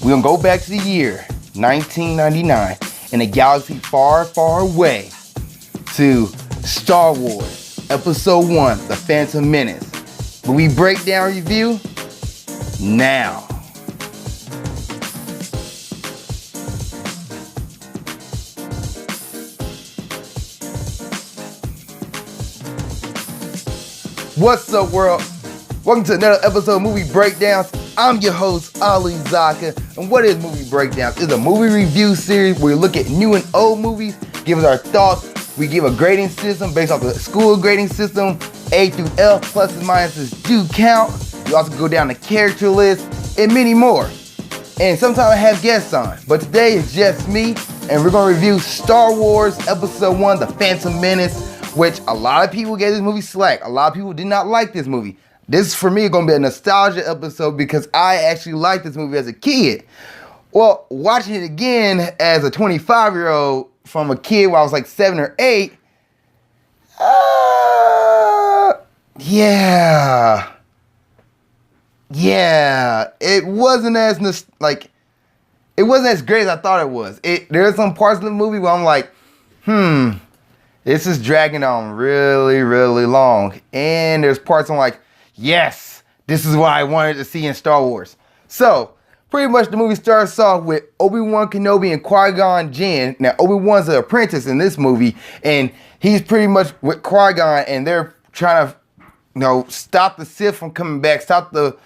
We're gonna go back to the year 1999 in a galaxy far, far away to Star Wars Episode 1, The Phantom Menace. Will we break down review? Now. What's up, world? Welcome to another episode of Movie Breakdowns. I'm your host, Ali Zakka. And what is Movie Breakdowns? It's a movie review series where we look at new and old movies, give us our thoughts. We give a grading system based off the school grading system. A through F, pluses and minuses do count. We also go down the character list and many more. And sometimes I have guests on, but today it's just me, and we're gonna review Star Wars Episode 1, The Phantom Menace, which a lot of people gave this movie slack. A lot of people did not like this movie. This, for me, is going to be a nostalgia episode because I actually liked this movie as a kid. Well, watching it again as a 25-year-old from a kid when I was like 7 or 8, yeah, it wasn't as it wasn't as great as I thought it was. There's some parts of the movie where I'm like, this is dragging on really, really long. And there's parts I'm like, yes, this is what I wanted to see in Star Wars. So, pretty much the movie starts off with Obi-Wan Kenobi and Qui-Gon Jinn. Now, Obi-Wan's an apprentice in this movie, and he's pretty much with Qui-Gon, and they're trying to, stop the Sith from coming back, stop the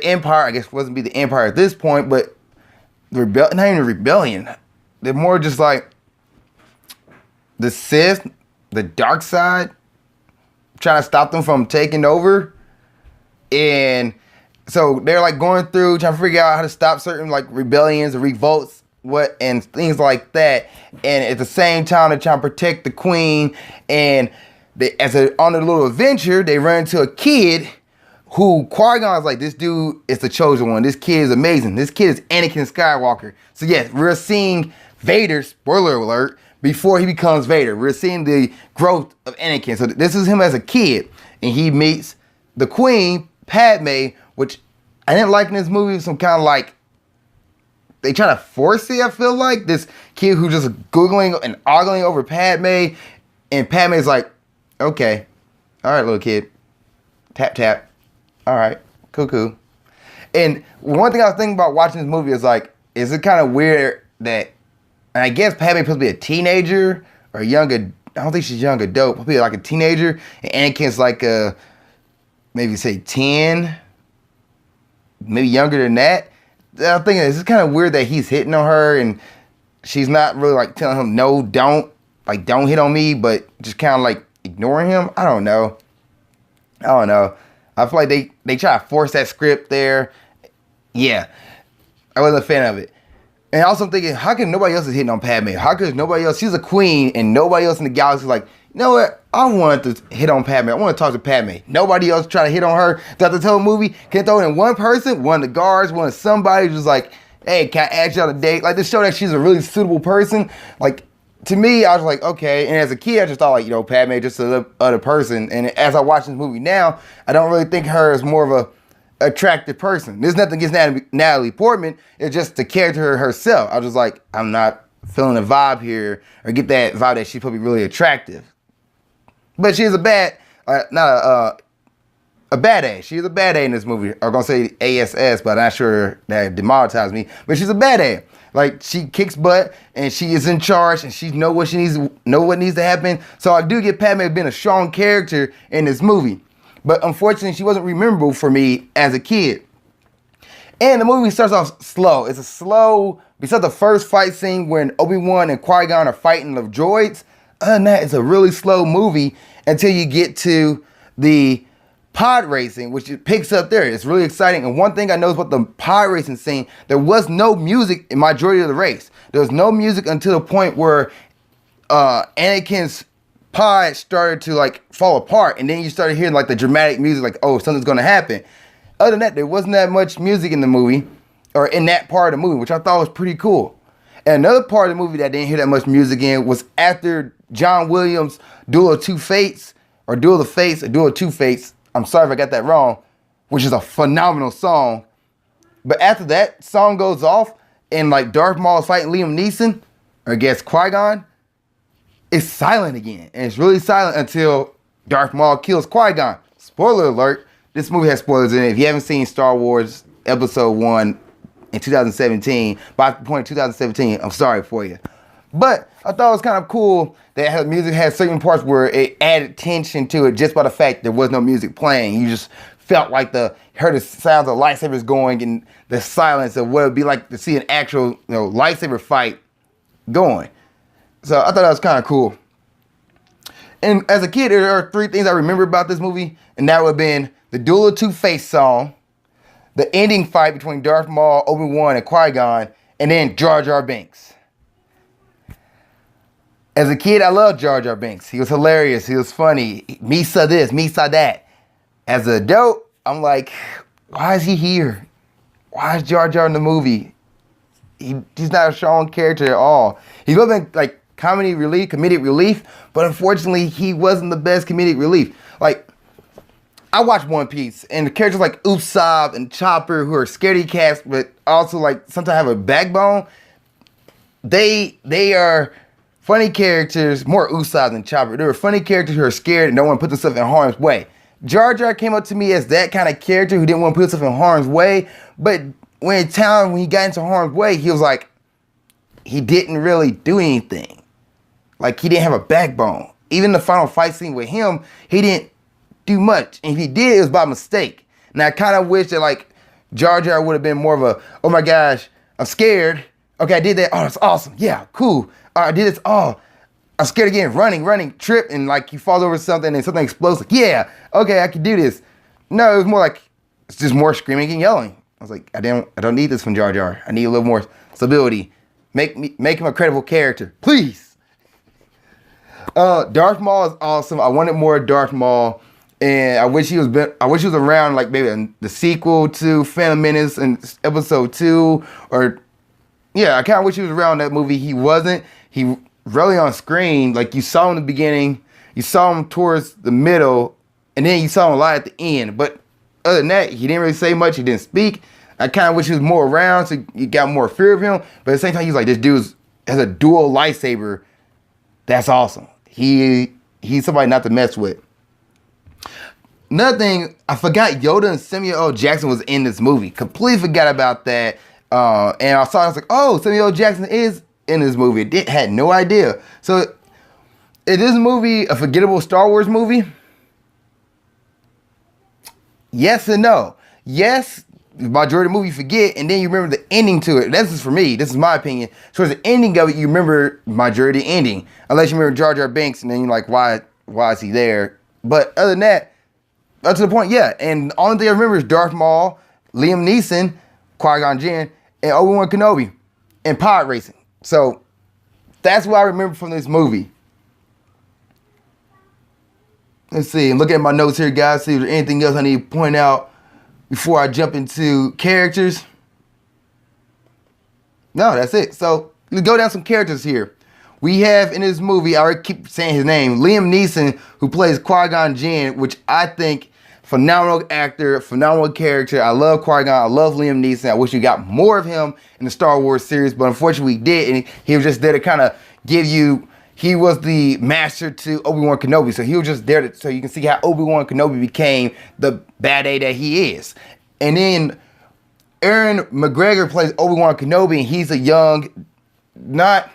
Empire. I guess it wasn't be the Empire at this point, but not even a rebellion. They're more just like the Sith, the dark side, trying to stop them from taking over. And so they're like going through, trying to figure out how to stop certain like rebellions or revolts, and things like that. And at the same time, they're trying to protect the queen. And on their little adventure, they run into a kid who Qui-Gon's like, this dude is the chosen one. This kid is amazing. This kid is Anakin Skywalker. So yes, we're seeing Vader, spoiler alert, before he becomes Vader. We're seeing the growth of Anakin. So this is him as a kid. And he meets the queen, Padme, which I didn't like in this movie. Some kind of like, they try to force it, I feel like. This kid who just googling and ogling over Padme. And Padme's like, okay. All right, little kid. Tap, tap. All right. Cool. And one thing I was thinking about watching this movie is like, is it kind of weird that, and I guess Padme's supposed to be a teenager or I don't think she's young adult, probably like a teenager. And Anakin's like maybe say 10, maybe younger than that. I'm thinking it's kind of weird that he's hitting on her and she's not really like telling him, no, don't hit on me, but just kind of like ignoring him. I don't know. I feel like they try to force that script there. Yeah, I wasn't a fan of it. And also I'm thinking, how come nobody else is hitting on Padme? How come nobody else, she's a queen, and nobody else in the galaxy is like, you know what, I wanted to hit on Padme. I want to talk to Padme. Nobody else try to hit on her throughout the whole movie. Can throw it in one person, one of the guards, one of somebody who's like, hey, can I ask you on a date? Like, to show that she's a really suitable person. Like, to me, I was like, okay. And as a kid, I just thought like, Padme just a other person. And as I watch this movie now, I don't really think her as more of a attractive person. There's nothing against Natalie Portman. It's just the character herself. I was just like, I'm not feeling the vibe here or get that vibe that she's probably really attractive. But she's a bad A. She's a bad A in this movie. I'm going to say ASS, but I'm not sure that demonetized me. But she's a bad A. Like, she kicks butt and she is in charge and she knows what needs to happen. So I do get Padme being a strong character in this movie. But unfortunately, she wasn't memorable for me as a kid. And the movie starts off slow. It's a slow, besides the first fight scene when Obi-Wan and Qui-Gon are fighting the droids, other than that, it's a really slow movie until you get to the pod racing, which it picks up there. It's really exciting. And one thing I noticed about the pod racing scene, there was no music in majority of the race. There was no music until the point where Anakin's pod started to like fall apart, and then you started hearing like the dramatic music, like, oh, something's gonna happen. Other than that, there wasn't that much music in the movie, or in that part of the movie, which I thought was pretty cool. And another part of the movie that I didn't hear that much music in was after John Williams' Duel of Two Fates, or Duel of Fates, or Duel of Two Fates. I'm sorry if I got that wrong, which is a phenomenal song. But after that song goes off and like Darth Maul is fighting Liam Neeson against Qui-Gon, it's silent again. And it's really silent until Darth Maul kills Qui-Gon. Spoiler alert, this movie has spoilers in it. If you haven't seen Star Wars Episode 1 in 2017, by the point of 2017, I'm sorry for you. But I thought it was kind of cool that music had certain parts where it added tension to it just by the fact there was no music playing. You just felt like heard the sounds of lightsabers going and the silence of what it would be like to see an actual lightsaber fight going. So I thought that was kind of cool. And as a kid, there are 3 things I remember about this movie, and that would have been the Duel of Two-Face song, the ending fight between Darth Maul, Obi-Wan, and Qui-Gon, and then Jar Jar Binks. As a kid, I loved Jar Jar Binks. He was hilarious. He was funny. Misa this, Misa that. As an adult, I'm like, why is he here? Why is Jar Jar in the movie? He's not a strong character at all. He wasn't like comedic relief, but unfortunately, he wasn't the best comedic relief. Like, I watch One Piece, and the characters like Usopp and Chopper, who are scaredy cats, but also like sometimes have a backbone. They are funny characters, more Usopp than Chopper. They were funny characters who are scared and don't want to put themselves in harm's way. Jar Jar came up to me as that kind of character who didn't want to put himself in harm's way, but when he got into harm's way, he was like, he didn't really do anything. Like, he didn't have a backbone. Even the final fight scene with him, he didn't do much. And if he did, it was by mistake. And I kind of wish that, like, Jar Jar would have been more of a, oh my gosh, I'm scared. Okay, I did that. Oh, that's awesome. Yeah, cool. I did this. Oh, I'm scared again. Running, trip, and like he falls over something and something explodes. Like, yeah, okay, I can do this. No, it was more like, it's just more screaming and yelling. I was like, I don't need this from Jar Jar. I need a little more stability. Make him a credible character, please. Darth Maul is awesome. I wanted more Darth Maul, and I wish he was around, like maybe in the sequel to Phantom Menace in Episode 2, or yeah, I kind of wish he was around that movie. He wasn't. He really on screen. Like, you saw him in the beginning, you saw him towards the middle, and then you saw him a lot at the end. But other than that, he didn't really say much. He didn't speak. I kind of wish he was more around, so you got more fear of him. But at the same time, he's like, this dude has a dual lightsaber. That's awesome. He's somebody not to mess with. Another thing, I forgot Yoda and Samuel L. Jackson was in this movie. Completely forgot about that. And I was like, oh, Samuel L. Jackson is in this movie. Had no idea. So, is this movie a forgettable Star Wars movie? Yes and no. Yes, the majority of the movie you forget, and then you remember the ending to it. This is for me. This is my opinion. Towards the ending of it, you remember majority ending. Unless you remember Jar Jar Binks, and then you're like, why is he there? But other than that, up to the point, yeah. And the only thing I remember is Darth Maul, Liam Neeson, Qui-Gon Jinn, and Obi-Wan Kenobi, and pod racing. So that's what I remember from this movie. Let's see. I'm looking at my notes here, guys. See if there's anything else I need to point out before I jump into characters. No, that's it. So let's go down some characters here. We have in this movie, I already keep saying his name, Liam Neeson, who plays Qui-Gon Jinn, which I think phenomenal actor, phenomenal character. I love Qui-Gon. I love Liam Neeson. I wish we got more of him in the Star Wars series, but unfortunately we did, and he was just there to kind of give you. He was the master to Obi-Wan Kenobi, so he was just there so you can see how Obi-Wan Kenobi became the bad A that he is. And then Ewan McGregor plays Obi-Wan Kenobi, and he's a young, not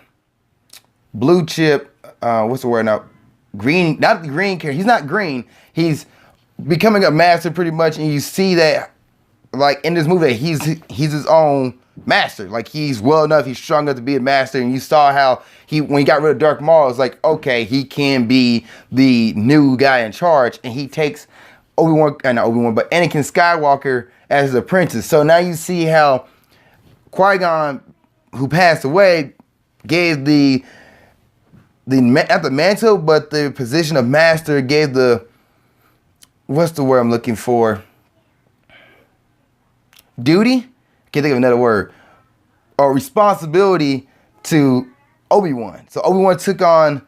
blue chip, what's the word now? Green, not the green character. He's not green. He's becoming a master pretty much, and you see that, like, in this movie, he's his own master. Like, he's well enough, he's strong enough to be a master, and you saw how when he got rid of Darth Maul, it's like, okay, he can be the new guy in charge, and he takes not Obi-Wan, but Anakin Skywalker as his apprentice. So now you see how Qui-Gon, who passed away, gave not the mantle, but the position of master, gave the, what's the word I'm looking for? Duty? Can't think of another word. Or responsibility to Obi-Wan. So Obi-Wan took on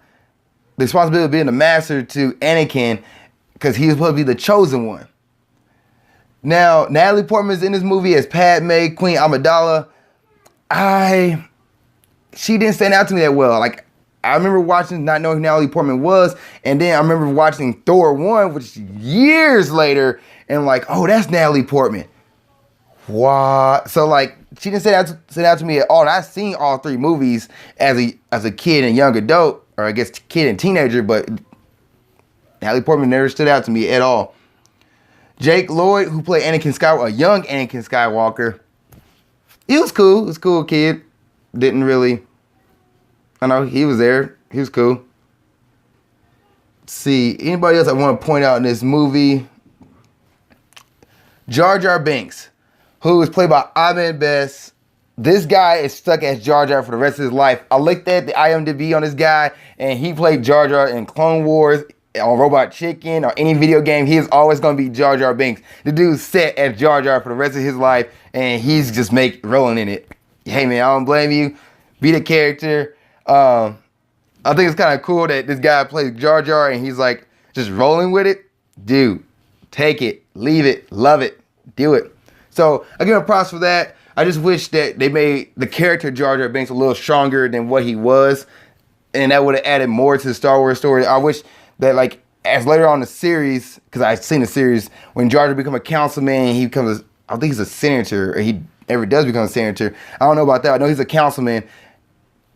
the responsibility of being the master to Anakin because he was supposed to be the chosen one. Now, Natalie Portman is in this movie as Padme, Queen Amidala. She didn't stand out to me that well. Like, I remember watching, not knowing who Natalie Portman was, and then I remember watching Thor 1, which years later, and like, oh, that's Natalie Portman. What? So like, she didn't stand out to me at all. And I've seen all three movies as a kid and young adult, or I guess kid and teenager, but Natalie Portman never stood out to me at all. Jake Lloyd, who played Anakin Skywalker, a young Anakin Skywalker, he was cool. He was a cool kid. Didn't really, I know, he was there. He was cool. Let's see, anybody else I want to point out in this movie? Jar Jar Binks, who is played by Ahmed. This guy is stuck as Jar Jar for the rest of his life. I looked at the IMDb on this guy, and he played Jar Jar in Clone Wars, on Robot Chicken, or any video game. He is always going to be Jar Jar Binks. The dude's set as Jar Jar for the rest of his life, and he's just rolling in it. Hey man, I don't blame you. Be the character. I think it's kind of cool that this guy plays Jar Jar, and he's like just rolling with it. Dude, take it, leave it, love it, do it. So I give him props for that. I just wish that they made the character Jar Jar Binks a little stronger than what he was, and that would have added more to the Star Wars story. I wish that, like, as later on in the series, because I've seen the series, when Jar Jar become a councilman, he becomes, I think he's a senator, or he ever does become a senator. I don't know about that. I know he's a councilman.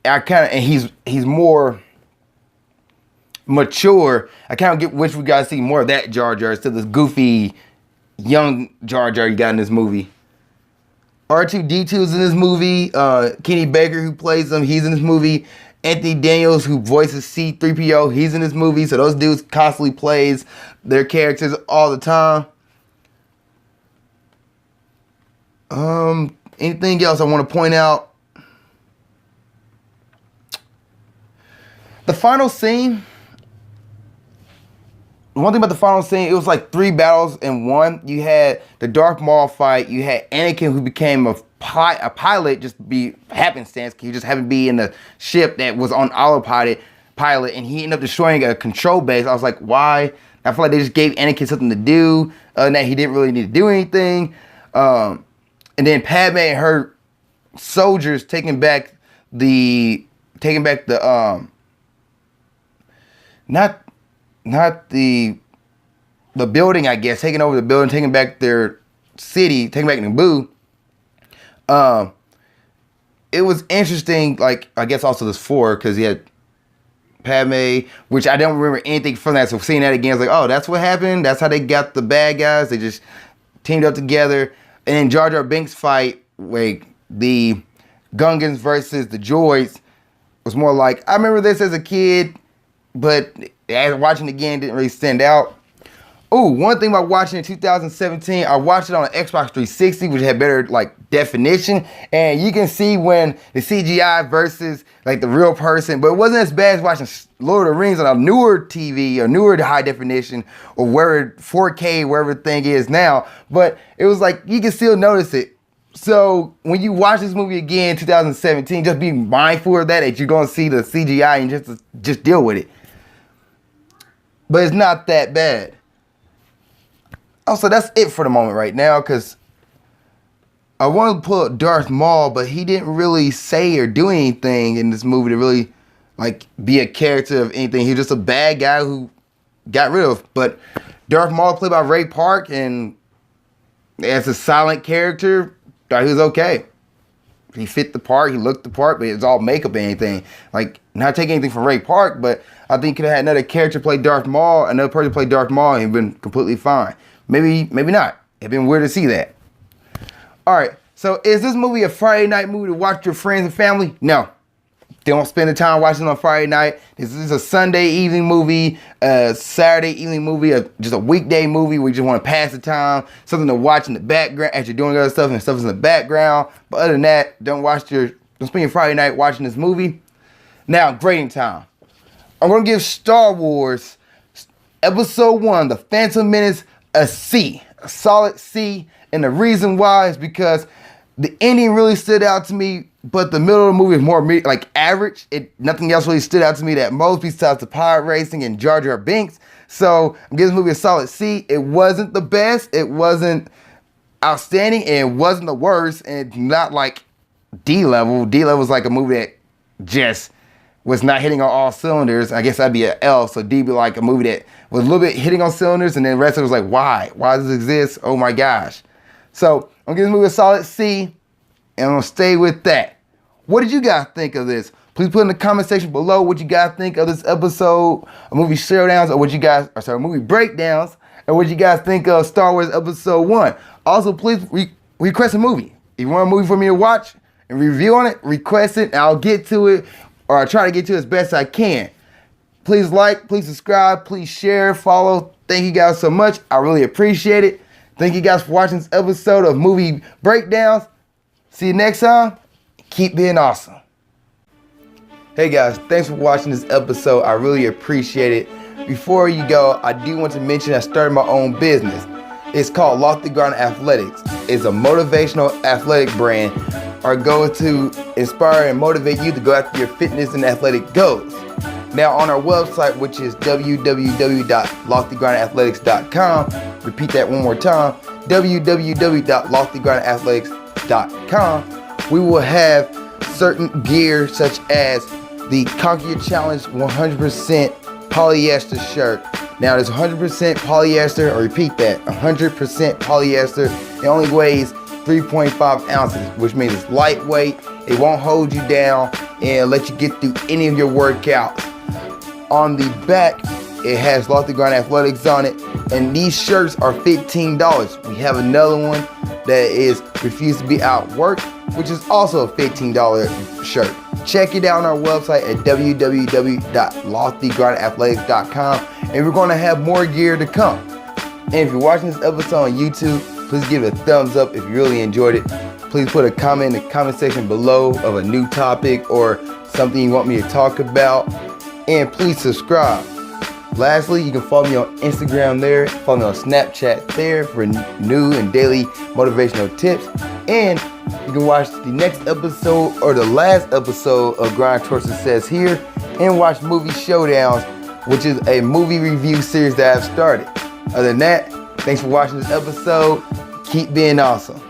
And he's more mature. I kind of wish we got to see more of that Jar Jar instead of this goofy young Jar Jar you got in this movie. R2-D2's in this movie. Kenny Baker, who plays him, he's in this movie. Anthony Daniels, who voices C-3PO, he's in this movie. So those dudes constantly plays their characters all the time. Anything else I want to point out? The final scene. One thing about the final scene, it was like 3 battles in one. You had the Darth Maul fight. You had Anakin, who became a pilot, just be happenstance. He just happened to be in the ship that was on autopilot, and he ended up destroying a control base. I was like, why? I feel like they just gave Anakin something to do, and that he didn't really need to do anything. And then Padme and her soldiers taking back the not the building, I guess, taking over the building, taking back their city, taking back Naboo. It was interesting, like, I guess also this 4, because he had Padme, which I don't remember anything from that, so seeing that again, I was like, oh, that's what happened? That's how they got the bad guys? They just teamed up together. And then Jar Jar Binks fight, like, the Gungans versus the Droids, was more like, I remember this as a kid, but as watching it again, didn't really stand out. Oh, one thing about watching in 2017, I watched it on an Xbox 360, which had better, like, definition. And you can see when the CGI versus, like, the real person. But it wasn't as bad as watching Lord of the Rings on a newer TV or newer high definition or wherever 4K, wherever the thing is now. But it was like, you can still notice it. So when you watch this movie again in 2017, just be mindful of that you're going to see the CGI and just deal with it. But it's not that bad. Also, that's it for the moment right now, because I wanted to pull up Darth Maul, but he didn't really say or do anything in this movie to really, like, be a character of anything. He was just a bad guy who got rid of. But Darth Maul, played by Ray Park, and as a silent character, thought he was okay. He fit the part, he looked the part, but it's all makeup and anything. Like, not taking anything from Ray Park, but I think he could have had another character play Darth Maul, another person play Darth Maul, and he'd been completely fine. Maybe not. It'd been weird to see that. All right, so is this movie a Friday night movie to watch with your friends and family? No. Don't spend the time watching it on Friday night. This is a Sunday evening movie, a Saturday evening movie, just a weekday movie where you just want to pass the time, something to watch in the background as you're doing other stuff and stuff is in the background. But other than that, don't spend your Friday night watching this movie. Now, grading time. I'm going to give Star Wars Episode 1, The Phantom Menace, a C, a solid C. And the reason why is because the ending really stood out to me, but the middle of the movie is more like average. Nothing else really stood out to me that most, besides the pirate racing and Jar Jar Binks. So I'm giving this movie a solid C. It wasn't the best. It wasn't outstanding and wasn't the worst, and not like D-level. D-level was like a movie that just was not hitting on all cylinders. I guess that'd be an L. So D be like a movie that was a little bit hitting on cylinders, and then the rest of it was like, why? Why does this exist? Oh my gosh. So I'm gonna give this movie a solid C, and I'm gonna stay with that. What did you guys think of this? Please put in the comment section below what you guys think of this episode of movie showdowns, or movie breakdowns, and what you guys think of Star Wars Episode 1. Also, please request a movie. If you want a movie for me to watch and review on it, request it, and I'll get to it, or I'll try to get to it as best I can. Please like, please subscribe, please share, follow. Thank you guys so much. I really appreciate it. Thank you guys for watching this episode of Movie Breakdowns. See you next time. Keep being awesome. Hey guys, thanks for watching this episode. I really appreciate it. Before you go, I do want to mention I started my own business. It's called Lofty Ground Athletics. It's a motivational athletic brand. Our goal is to inspire and motivate you to go after your fitness and athletic goals. Now on our website, which is www.loftygroundathletics.com, repeat that one more time, www.loftygroundathletics.com, we will have certain gear such as the Conquer Your Challenge 100% polyester shirt. Now there's 100% polyester, or repeat that, 100% polyester. It only weighs 3.5 ounces, which means it's lightweight. It won't hold you down and let you get through any of your workouts. On the back, it has Lofty Ground Athletics on it, and these shirts are $15. We have another one that is Refuse to Be Outworked, which is also a $15 shirt. Check it out on our website at www.loftygroundathletics.com, and we're going to have more gear to come. And if you're watching this episode on YouTube, please give it a thumbs up if you really enjoyed it. Please put a comment in the comment section below of a new topic or something you want me to talk about. And please subscribe. Lastly, you can follow me on Instagram there, follow me on Snapchat there for new and daily motivational tips. And you can watch the next episode or the last episode of Grind Towards Success here, and watch Movie Showdowns, which is a movie review series that I've started. Other than that, thanks for watching this episode. Keep being awesome.